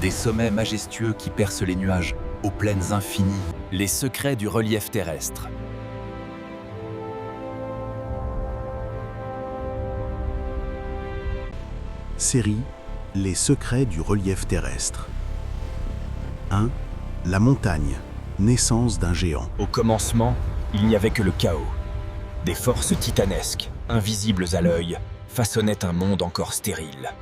Des sommets majestueux qui percent les nuages, aux plaines infinies, les secrets du relief terrestre. Série Les secrets du relief terrestre. 1. La montagne, naissance d'un géant. Au commencement, il n'y avait que le chaos. Des forces titanesques, invisibles à l'œil, façonnaient un monde encore stérile.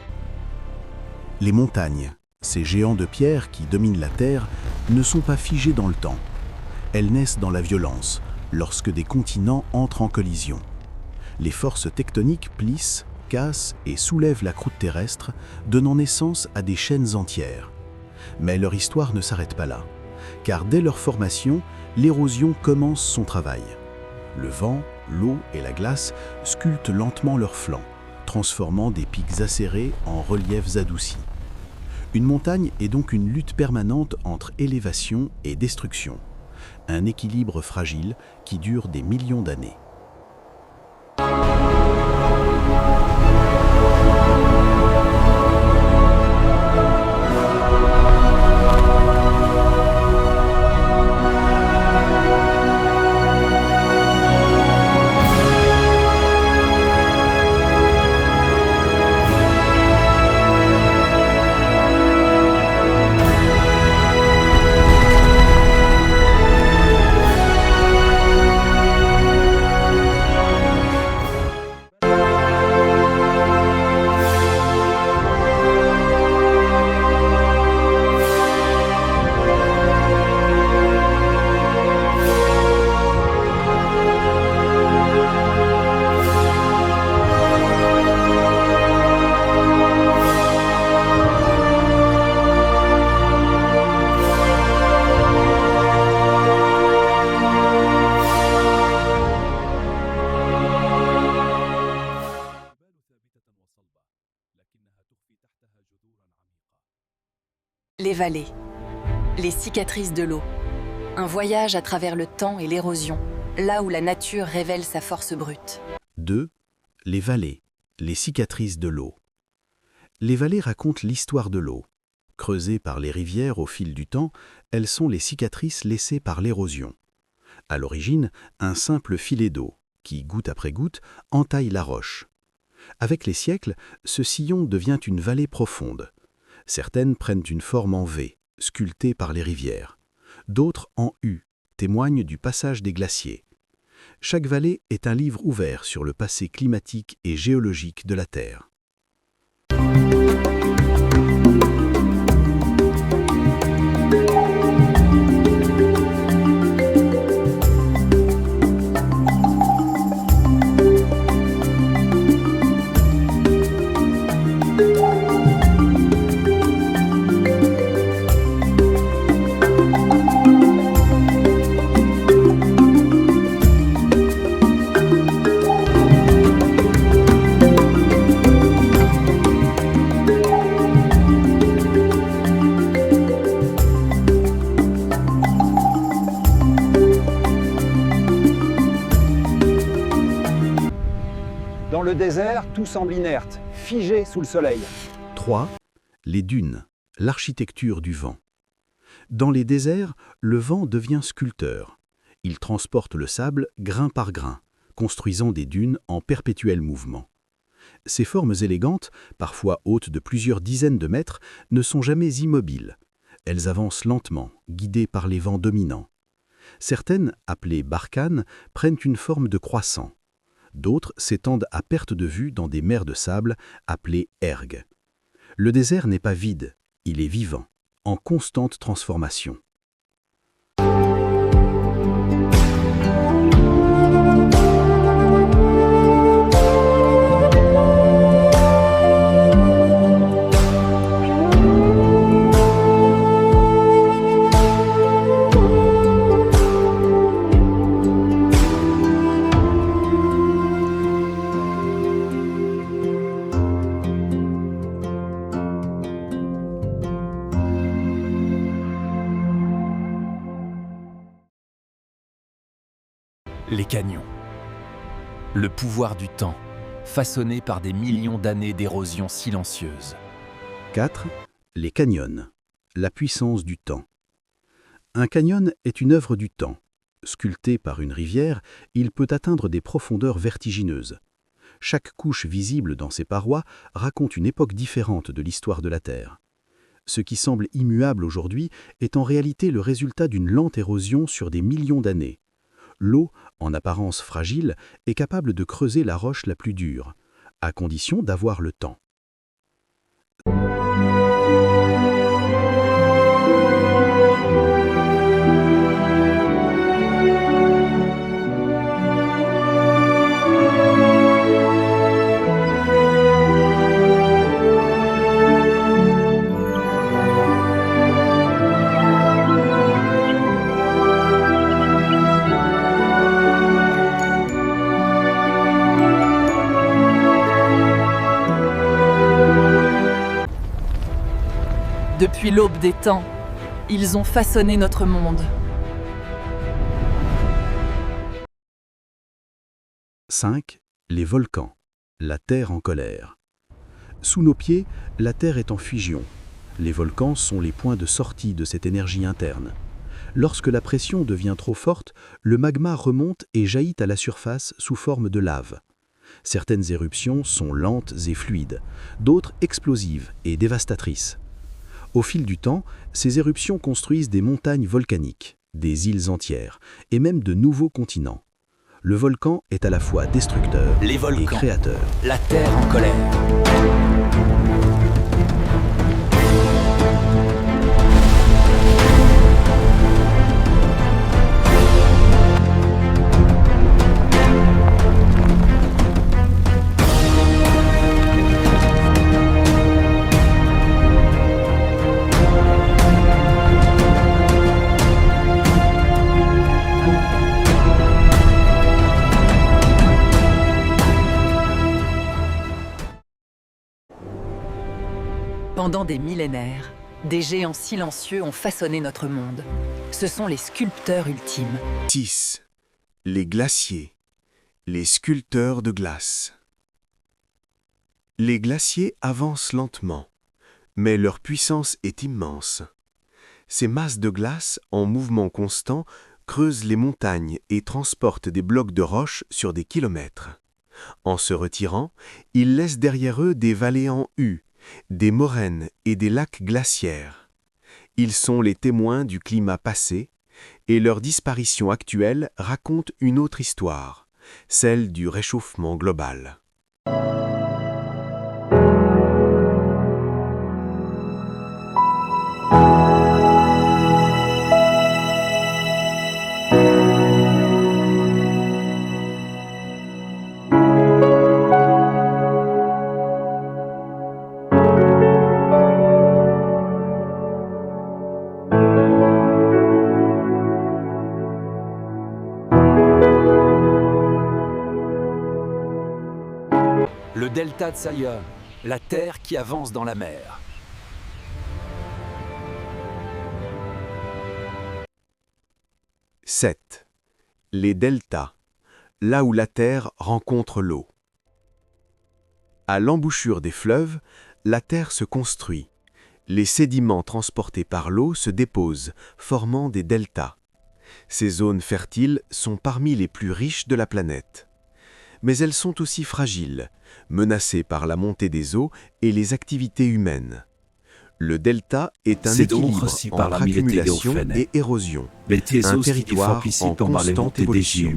Les montagnes, ces géants de pierre qui dominent la Terre, ne sont pas figées dans le temps. Elles naissent dans la violence, lorsque des continents entrent en collision. Les forces tectoniques plissent, cassent et soulèvent la croûte terrestre, donnant naissance à des chaînes entières. Mais leur histoire ne s'arrête pas là, car dès leur formation, l'érosion commence son travail. Le vent, l'eau et la glace sculptent lentement leurs flancs, transformant des pics acérés en reliefs adoucis. Une montagne est donc une lutte permanente entre élévation et destruction, un équilibre fragile qui dure des millions d'années. Les vallées, les cicatrices de l'eau. Un voyage à travers le temps et l'érosion, là où la nature révèle sa force brute. 2. Les vallées, les cicatrices de l'eau. Les vallées racontent l'histoire de l'eau. Creusées par les rivières au fil du temps, elles sont les cicatrices laissées par l'érosion. À l'origine, un simple filet d'eau, qui, goutte après goutte, entaille la roche. Avec les siècles, ce sillon devient une vallée profonde. Certaines prennent une forme en V, sculptée par les rivières. D'autres en U, témoignent du passage des glaciers. Chaque vallée est un livre ouvert sur le passé climatique et géologique de la Terre. Dans le désert, tout semble inerte, figé sous le soleil. 3. Les dunes, l'architecture du vent. Dans les déserts, le vent devient sculpteur. Il transporte le sable grain par grain, construisant des dunes en perpétuel mouvement. Ces formes élégantes, parfois hautes de plusieurs dizaines de mètres, ne sont jamais immobiles. Elles avancent lentement, guidées par les vents dominants. Certaines, appelées barkhanes, prennent une forme de croissant. D'autres s'étendent à perte de vue dans des mers de sable appelées ergs. Le désert n'est pas vide, il est vivant, en constante transformation. Les canyons. Le pouvoir du temps, façonné par des millions d'années d'érosion silencieuse. 4. Les canyons, la puissance du temps. Un canyon est une œuvre du temps. Sculpté par une rivière, il peut atteindre des profondeurs vertigineuses. Chaque couche visible dans ses parois raconte une époque différente de l'histoire de la Terre. Ce qui semble immuable aujourd'hui est en réalité le résultat d'une lente érosion sur des millions d'années. L'eau, en apparence fragile, est capable de creuser la roche la plus dure, à condition d'avoir le temps. Depuis l'aube des temps, ils ont façonné notre monde. 5. Les volcans. La Terre en colère. Sous nos pieds, la Terre est en fusion. Les volcans sont les points de sortie de cette énergie interne. Lorsque la pression devient trop forte, le magma remonte et jaillit à la surface sous forme de lave. Certaines éruptions sont lentes et fluides, d'autres explosives et dévastatrices. Au fil du temps, ces éruptions construisent des montagnes volcaniques, des îles entières, et même de nouveaux continents. Le volcan est à la fois destructeur Les volcans. et créateur. La Terre en colère. Pendant des millénaires, des géants silencieux ont façonné notre monde. Ce sont les sculpteurs ultimes. 6. Les glaciers, les sculpteurs de glace. Les glaciers avancent lentement, mais leur puissance est immense. Ces masses de glace, en mouvement constant, creusent les montagnes et transportent des blocs de roche sur des kilomètres. En se retirant, ils laissent derrière eux des vallées en U, des moraines et des lacs glaciaires. Ils sont les témoins du climat passé, et leur disparition actuelle raconte une autre histoire, celle du réchauffement global. Le delta de Saya, la terre qui avance dans la mer. « 7. Les deltas, là où la terre rencontre l'eau. À l'embouchure des fleuves, la terre se construit. Les sédiments transportés par l'eau se déposent, formant des deltas. Ces zones fertiles sont parmi les plus riches de la planète. Mais elles sont aussi fragiles, menacées par la montée des eaux et les activités humaines. Le delta est un équilibre entre accumulation et érosion, un territoire en constante évolution.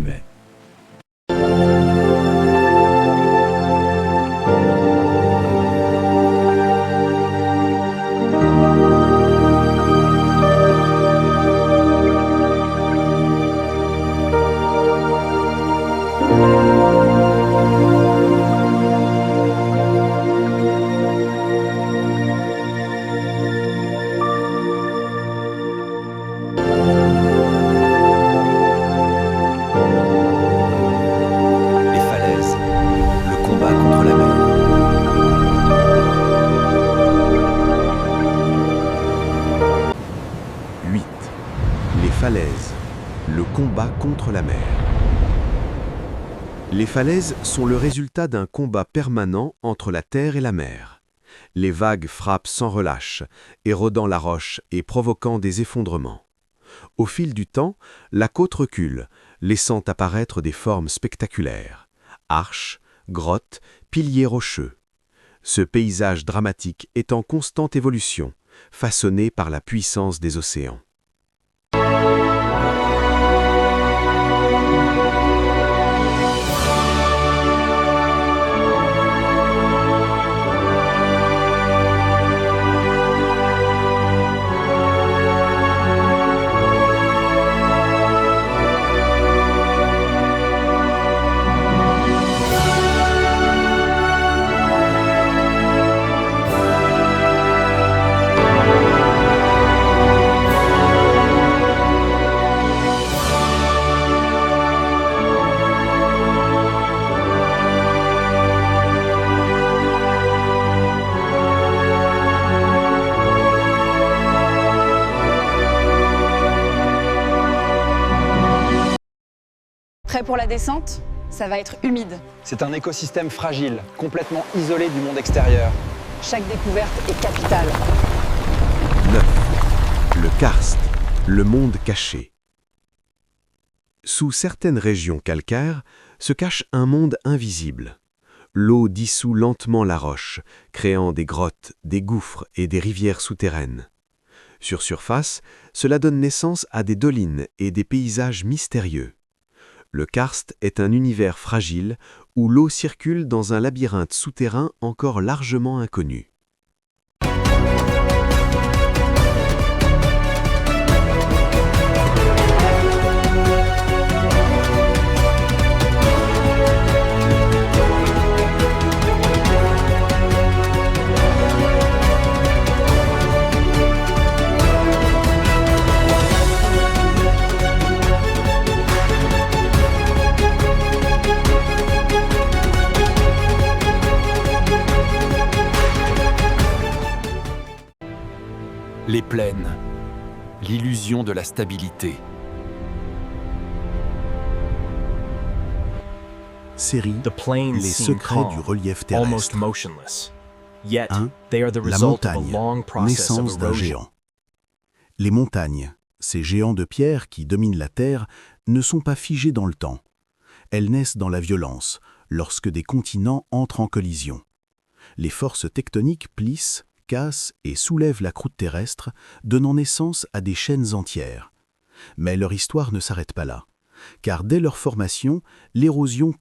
Le combat contre la mer. Les falaises sont le résultat d'un combat permanent entre la terre et la mer. Les vagues frappent sans relâche, érodant la roche et provoquant des effondrements. Au fil du temps, la côte recule, laissant apparaître des formes spectaculaires. Arches, grottes, piliers rocheux. Ce paysage dramatique est en constante évolution, façonné par la puissance des océans. Prêt pour la descente? Ça va être humide. C'est un écosystème fragile, complètement isolé du monde extérieur. Chaque découverte est capitale. 9. Le karst, le monde caché. Sous certaines régions calcaires se cache un monde invisible. L'eau dissout lentement la roche, créant des grottes, des gouffres et des rivières souterraines. Sur surface, cela donne naissance à des dolines et des paysages mystérieux. Le karst est un univers fragile où l'eau circule dans un labyrinthe souterrain encore largement inconnu. Les plaines, l'illusion de la stabilité. Série The plains Les seem secrets calm, du relief almost terrestre. motionless. Yet, 1. they are the La result of a montagne, long process of naissance d'un erosion. géant. Les montagnes, ces géants de pierre qui dominent la Terre, ne sont pas figées dans le temps. Elles naissent dans la violence, lorsque des continents entrent en collision. Les forces tectoniques plissent, cassent et soulèvent la croûte terrestre, donnant naissance à des chaînes entières. Mais leur histoire ne s'arrête pas là, car dès leur formation, l'érosion